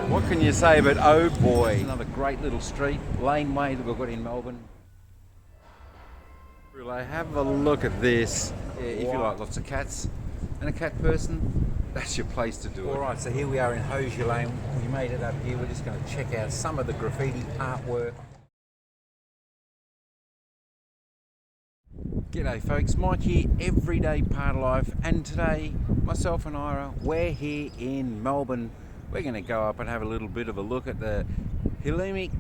What can you say but oh boy, another great little street, laneway that we've got in Melbourne. Really, have a look at this. Yeah, if you like lots of cats and a cat person, that's your place to do it. Alright, so here we are in Hosier Lane. We made it up here. We're just going to check out some of the graffiti artwork. G'day folks, Mike here, Everyday Part of Life, and today myself and Ira, we're here in Melbourne. We're going to go up and have a little bit of a look at the Xiaomi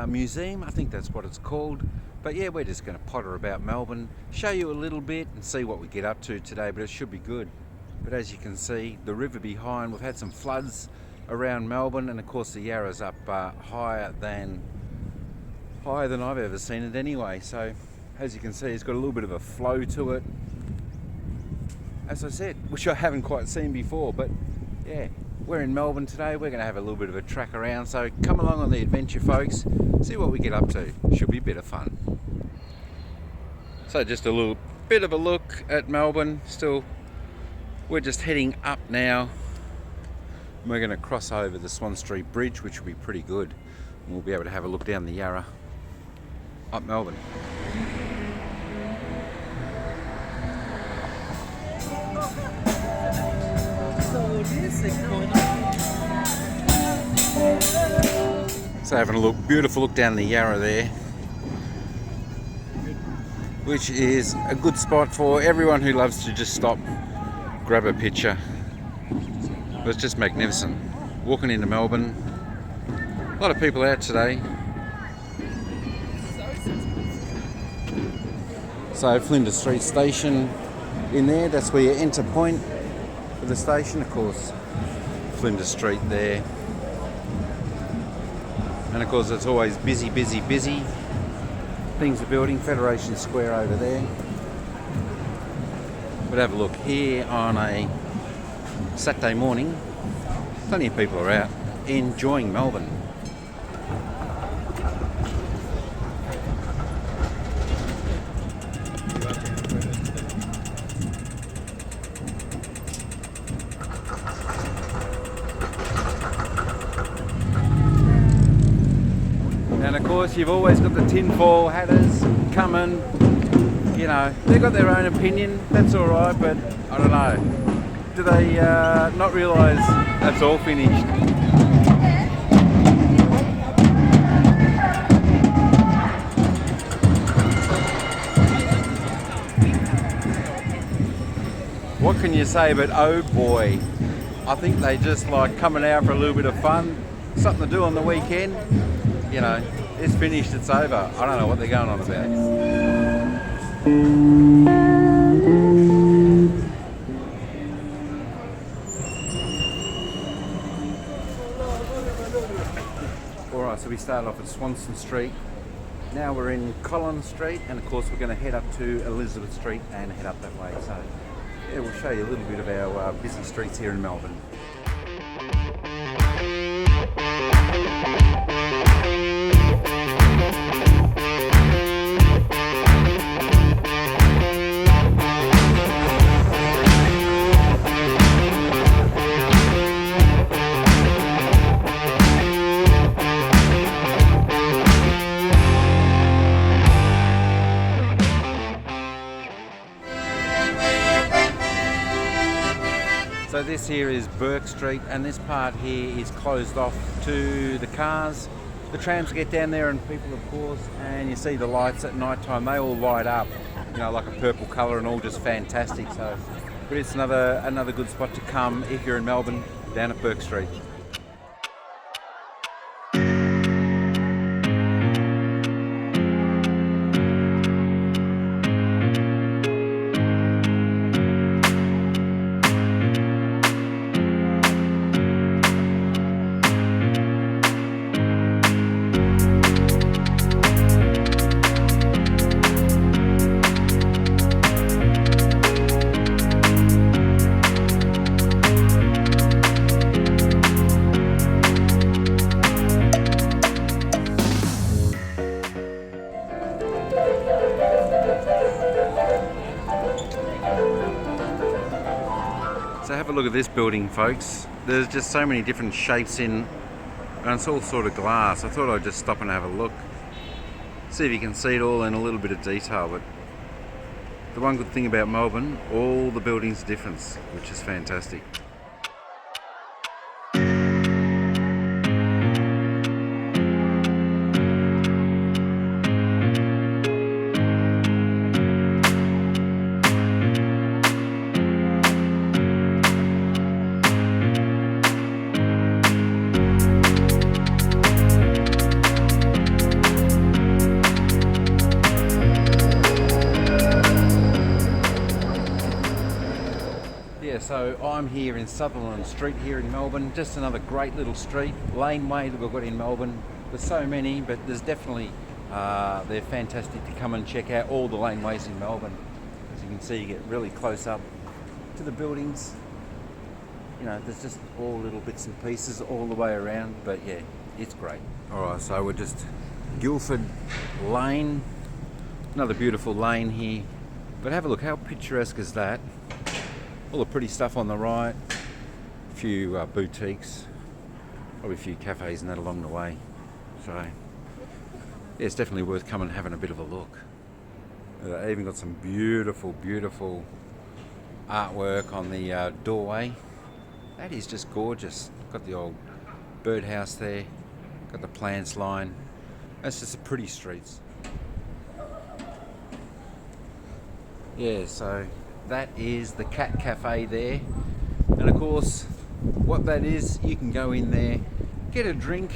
Museum, I think that's what it's called. But yeah, we're just going to potter about Melbourne, show you a little bit and see what we get up to today, but it should be good. But as you can see, the river behind, we've had some floods around Melbourne, and of course the Yarra's up higher than I've ever seen it anyway. So as you can see, it's got a little bit of a flow to it, as I said, which I haven't quite seen before. But yeah, we're in Melbourne today. We're going to have a little bit of a track around, so come along on the adventure folks, see what we get up to. Should be a bit of fun. So just a little bit of a look at Melbourne. Still, we're just heading up now. We're going to cross over the Swan Street Bridge, which will be pretty good. We'll be able to have a look down the Yarra up Melbourne. So having a beautiful look down the Yarra there, which is a good spot for everyone who loves to just stop, grab a picture. It's just magnificent. Walking into Melbourne, a lot of people out today. So Flinders Street Station in there, that's where you enter point for the station, of course. Flinders Street there. And of course it's always busy, busy, busy. Things are building, Federation Square over there. But have a look here on a Saturday morning. Plenty of people are out enjoying Melbourne. And of course you've always got the tinfoil hatters coming, you know, they've got their own opinion, that's alright, but I don't know, do they not realise that's all finished? What can you say but oh boy, I think they just like coming out for a little bit of fun, something to do on the weekend. You know, it's finished, it's over. I don't know what they're going on about. Alright, so we started off at Swanston Street. Now we're in Collins Street, and of course we're going to head up to Elizabeth Street and head up that way. So yeah, we'll show you a little bit of our busy streets here in Melbourne. So this here is Burke Street, and this part here is closed off to the cars. The trams get down there and people, of course, and you see the lights at night time, they all light up, you know, like a purple colour and all just fantastic. So, but it's another good spot to come if you're in Melbourne, down at Burke Street. So have a look at this building, folks. there's just so many different shapes in, and it's all sort of glass. I thought I'd just stop and have a look, see if you can see it all in a little bit of detail. But the one good thing about Melbourne, all the buildings are different, which is fantastic. So I'm here in Sutherland Street here in Melbourne, just another great little street, laneway that we've got in Melbourne. There's so many, but there's definitely, they're fantastic to come and check out all the laneways in Melbourne. As you can see, you get really close up to the buildings. You know, there's just all little bits and pieces all the way around, but yeah, it's great. Alright, so we're just Guildford Lane, another beautiful lane here, but have a look, how picturesque is that? All the pretty stuff on the right, a few boutiques, probably a few cafes and that along the way. So yeah, it's definitely worth coming and having a bit of a look. They even got some beautiful, beautiful artwork on the doorway. That is just gorgeous. Got the old birdhouse there, got the plants line. That's just a pretty streets. Yeah, so that is the cat cafe there, and of course what that is, you can go in there, get a drink,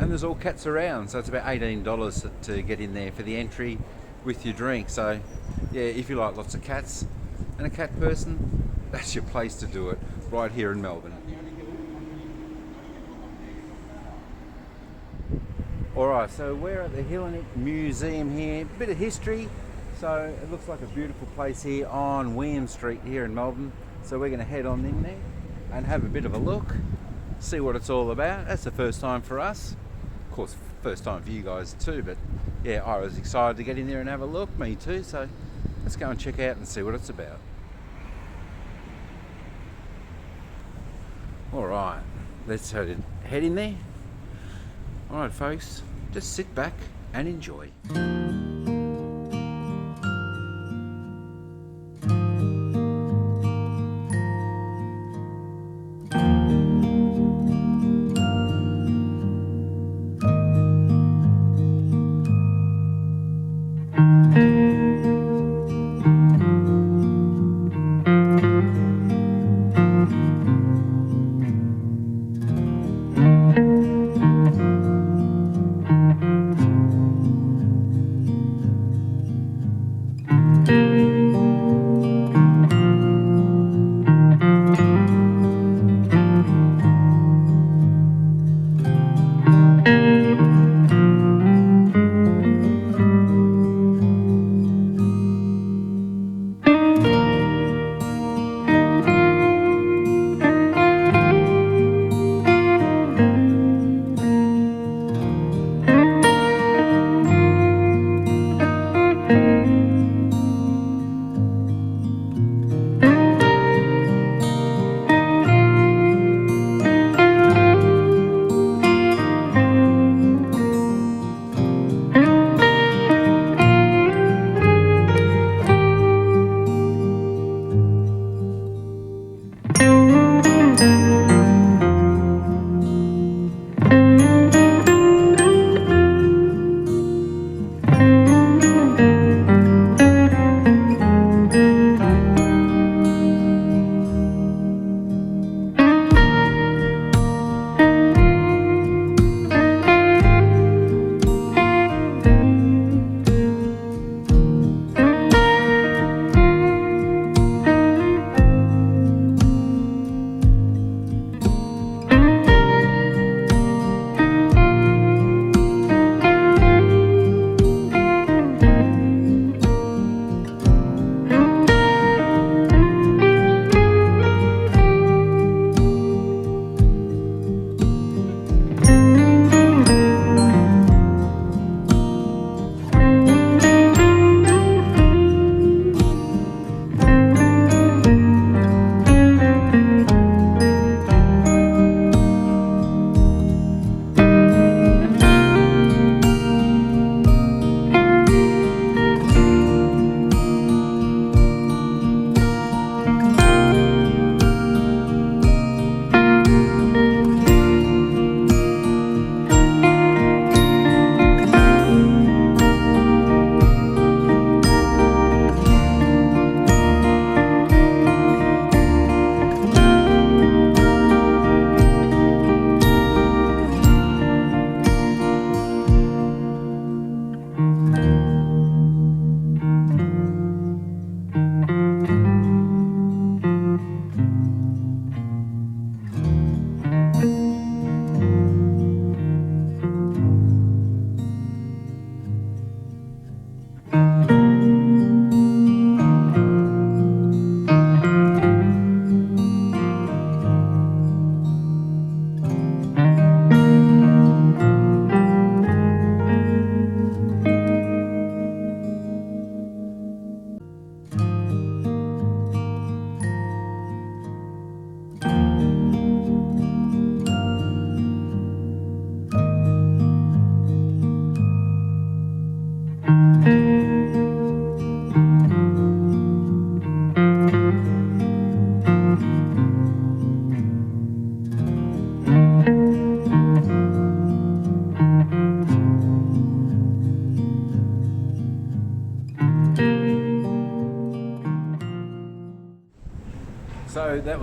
and there's all cats around, so it's about $18 to get in there for the entry with your drink. So yeah, if you like lots of cats and a cat person, that's your place to do it, right here in Melbourne. Alright, so we're at the Hellenic Museum here, bit of history. So it looks like a beautiful place here on William Street here in Melbourne. So we're going to head on in there and have a bit of a look, see what it's all about. That's the first time for us. Of course, first time for you guys too, but yeah, I was excited to get in there and have a look, me too. So let's go and check out and see what it's about. Alright, let's head in there. Alright folks, just sit back and enjoy.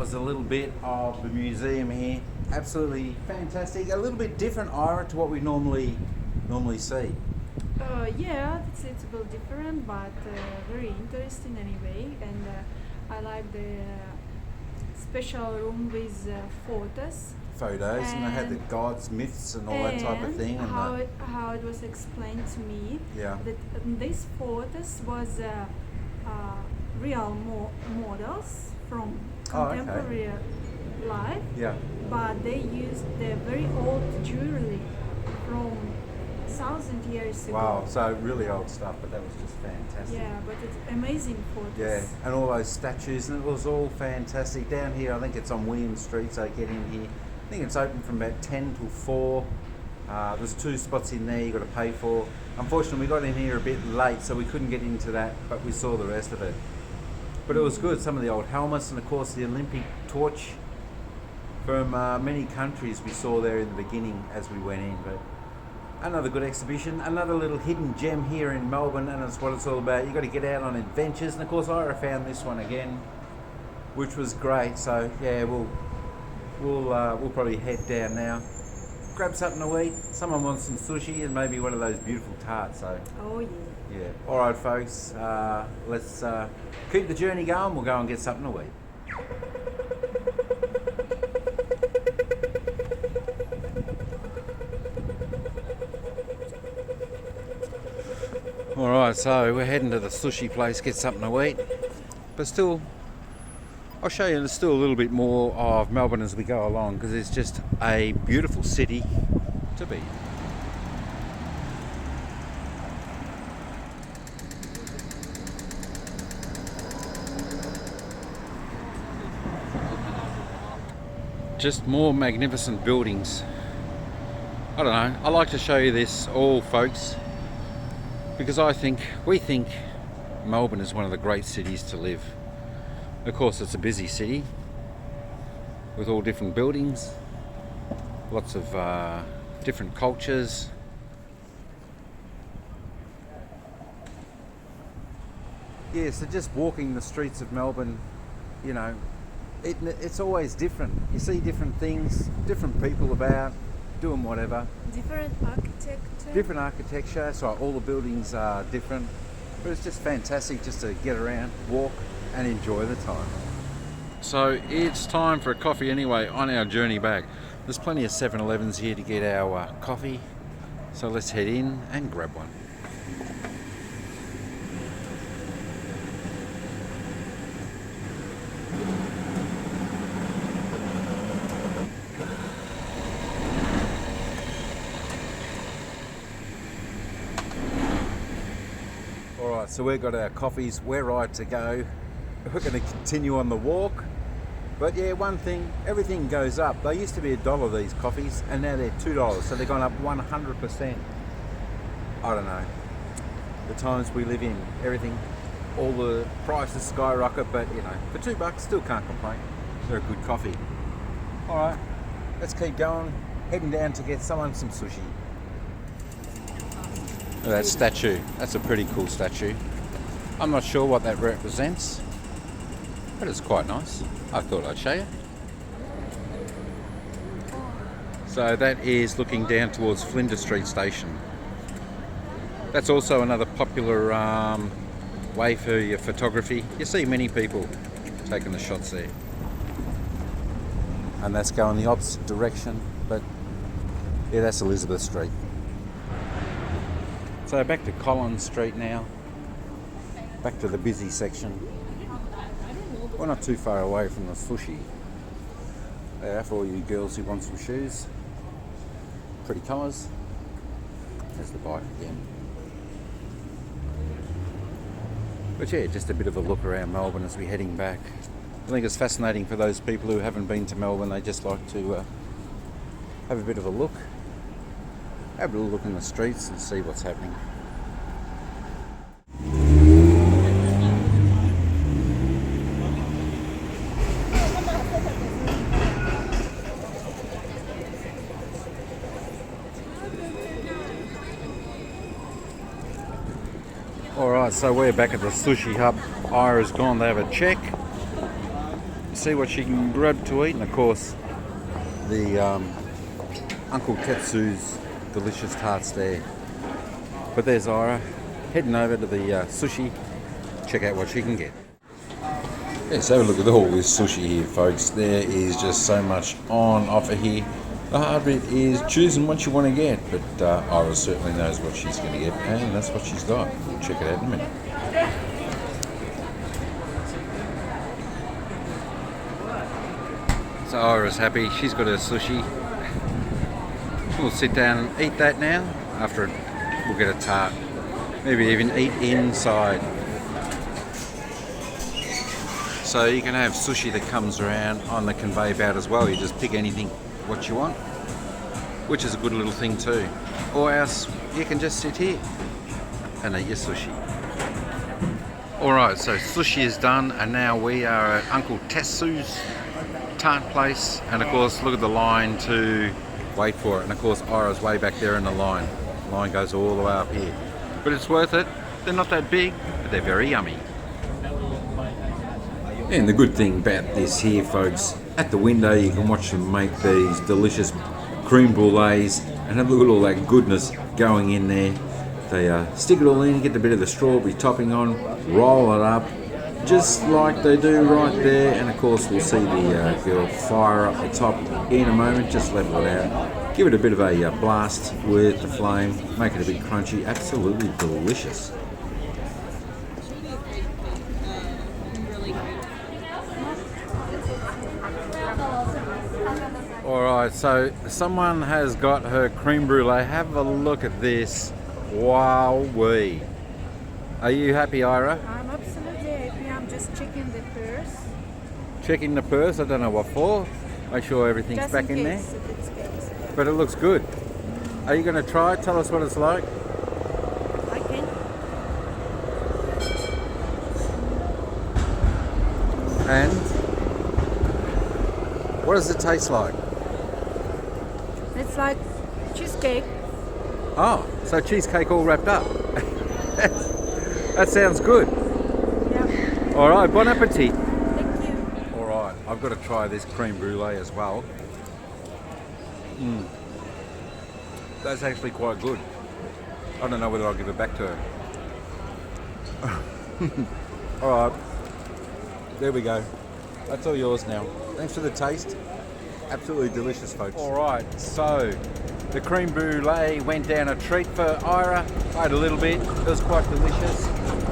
was a little bit of the museum here. Absolutely fantastic. A little bit different, Ira, to what we normally see. Yeah, it's a bit different, but very interesting anyway. And I like the special room with photos. And they had the gods, myths, and all that type of thing. And how it was explained to me, yeah, that these photos was real models from contemporary life. Yeah. But they used the very old jewelry from 1,000 years ago. Wow, so really old stuff, but that was just fantastic. Yeah, but it's amazing photos. Yeah, and all those statues, and it was all fantastic. Down here, I think it's on William Street, so get in here. I think it's open from about 10 till 4. There's 2 spots in there you got to pay for. Unfortunately, we got in here a bit late, so we couldn't get into that, but we saw the rest of it. But it was good. Some of the old helmets, and of course the Olympic torch from many countries we saw there in the beginning as we went in. But another good exhibition, another little hidden gem here in Melbourne, and that's what it's all about. You got to get out on adventures, and of course Ira found this one again, which was great. So yeah, we'll probably head down now, grab something to eat. Someone wants some sushi and maybe one of those beautiful tarts. So oh yeah. Yeah. All right, folks. Let's keep the journey going. We'll go and get something to eat. All right, so we're heading to the sushi place, get something to eat. But still, I'll show you there's still a little bit more of Melbourne as we go along, because it's just a beautiful city to be. Just more magnificent buildings. I don't know, I like to show you this all, folks, because we think Melbourne is one of the great cities to live. Of course, it's a busy city with all different buildings, lots of different cultures. Yeah, so just walking the streets of Melbourne, you know, it's always different. You see different things, different people about, doing whatever. Different architecture, so all the buildings are different. But it's just fantastic just to get around, walk, and enjoy the time. So it's time for a coffee anyway on our journey back. There's plenty of 7-Elevens here to get our coffee. So let's head in and grab one. So we've got our coffees, we're right to go. We're going to continue on the walk. But yeah, one thing, everything goes up. They used to be $1, these coffees, and now they're $2. So they've gone up 100%. I don't know. The times we live in, everything, all the prices skyrocket, but you know, for $2, still can't complain. They're a good coffee. All right, let's keep going. Heading down to get someone some sushi. That statue, that's a pretty cool statue. I'm not sure what that represents, but it's quite nice. I thought I'd show you. So that is looking down towards Flinders Street Station. That's also another popular way for your photography. You see many people taking the shots there. And that's going the opposite direction, but yeah, that's Elizabeth Street. So back to Collins Street now, back to the busy section. We're not too far away from the sushi. There for all you girls who want some shoes. Pretty colours. There's the bike again. But yeah, just a bit of a look around Melbourne as we're heading back. I think it's fascinating for those people who haven't been to Melbourne. They just like to have a bit of a look. Have a little look in the streets and see what's happening. Alright, so we're back at the sushi hub. Ira's gone to have a check. see what she can grab to eat, and of course the Uncle Tetsu's delicious tarts there. But there's Ira heading over to the sushi, check out what she can get. Let's have a look at all this sushi here, folks. There is just so much on offer here. The hard bit is choosing what you want to get, but Ira certainly knows what she's going to get, and that's what she's got. We'll check it out in a minute. So Ira's happy, she's got her sushi. We'll sit down and eat that now. After we'll get a tart. Maybe even eat inside. So you can have sushi that comes around on the conveyor belt as well. You just pick anything what you want, which is a good little thing too. Or else you can just sit here and eat your sushi. Alright, so sushi is done, and now we are at Uncle Tetsu's tart place, and of course look at the line to wait for it, and of course Ira's way back there in the line. The line goes all the way up here, but it's worth it. They're not that big, but they're very yummy. And the good thing about this here, folks, at the window you can watch them make these delicious creme brulees, and have a look at all that goodness going in there. They stick it all in, get a bit of the strawberry topping on, roll it up, just like they do right there, and of course we'll see the girl fire up the top in a moment. Just level it out, give it a bit of a blast with the flame, make it a bit crunchy, absolutely delicious. Alright, so someone has got her creme brulee. Have a look at this. Wowee. Are you happy, Ira? I'm absolutely happy. I'm just checking the purse. Checking the purse? I don't know what for. Make sure everything's Just back in there. if it's case. But it looks good. Are you going to try it? Tell us what it's like. I can. And what does it taste like? It's like cheesecake. Oh, so cheesecake all wrapped up. That sounds good. Yeah. All right, bon appetit. Thank you. All right, I've got to try this creme brulee as well. That's actually quite good. I don't know whether I'll give it back to her. All right, there we go. That's all yours now. Thanks for the taste. Absolutely delicious, folks. All right, so the creme brulee went down a treat for Ira. I had a little bit. It was quite delicious.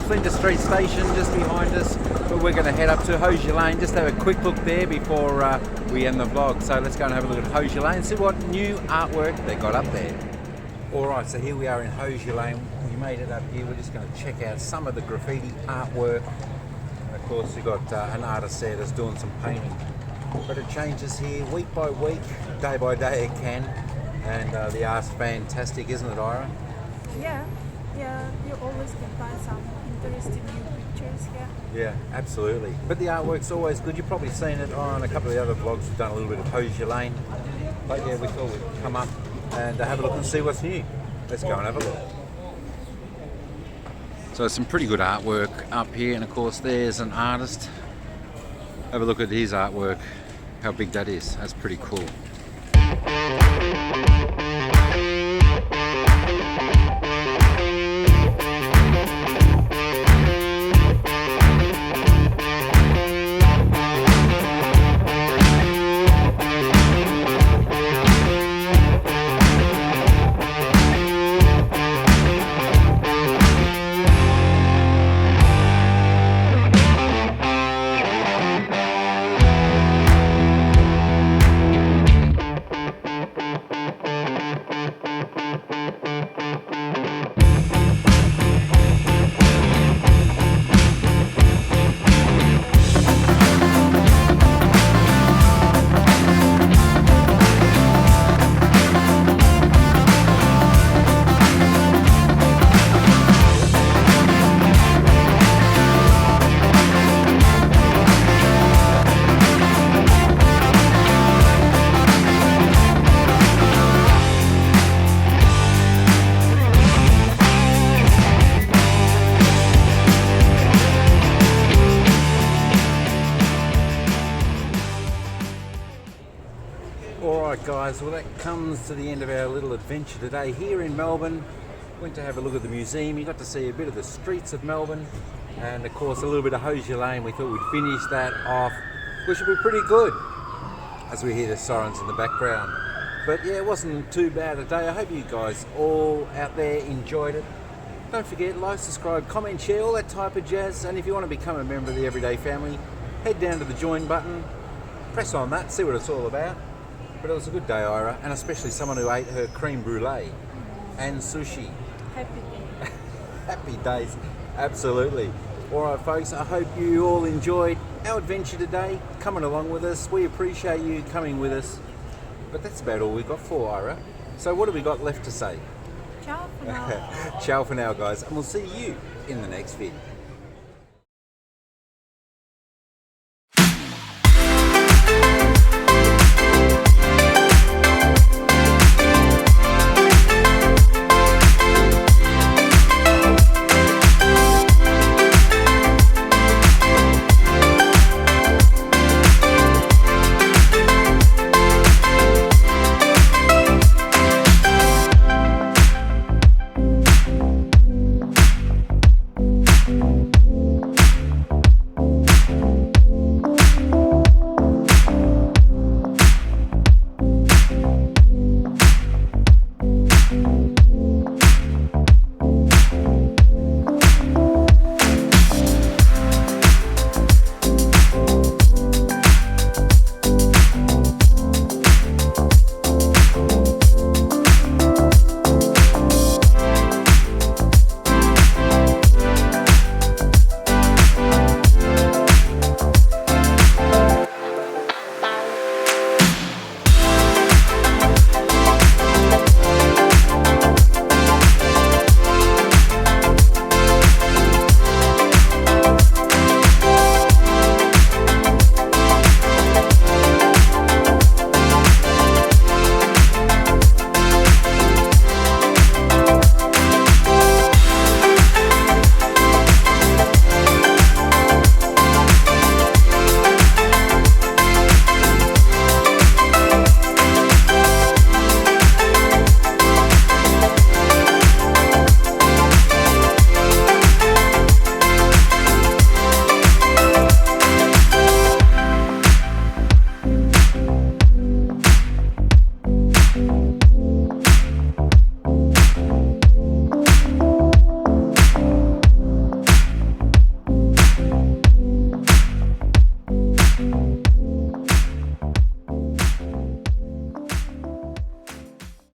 Flinders Street Station just behind us, but we're going to head up to Hosier Lane. Just have a quick look there before we end the vlog. So let's go and have a look at Hosier Lane and see what new artwork they got up there. All right, so here we are in Hosier Lane. We made it up here. We're just going to check out some of the graffiti artwork. And of course, we've got an artist there that's doing some painting. But it changes here week by week, day by day it can. And the art's fantastic, isn't it, Ira? Yeah, you always can find some interesting new pictures here. Yeah, absolutely. But the artwork's always good. You've probably seen it on a couple of the other vlogs. We've done a little bit of Hosier Lane. But yeah, we thought we'd come up and have a look and see what's new. Let's go and have a look. So some pretty good artwork up here, and of course there's an artist. Have a look at his artwork, how big that is. That's pretty cool. well, that comes to the end of our little adventure today here in Melbourne. Went to have a look at the museum. You got to see a bit of the streets of Melbourne, and of course a little bit of Hosier Lane. We thought we'd finish that off, which would be pretty good as we hear the sirens in the background. But yeah, it wasn't too bad a day. I hope you guys all out there enjoyed it. Don't forget, like, subscribe, comment, share, all that type of jazz. And if you want to become a member of the Everyday family, head down to the join button, press on that, see what it's all about. But it was a good day, Ira, and especially someone who ate her creme brulee and sushi. Happy day. Happy days, absolutely. All right, folks, I hope you all enjoyed our adventure today, coming along with us. We appreciate you coming with us. But that's about all we've got for Ira. So what have we got left to say? Ciao for now. Ciao for now, guys, and we'll see you in the next vid.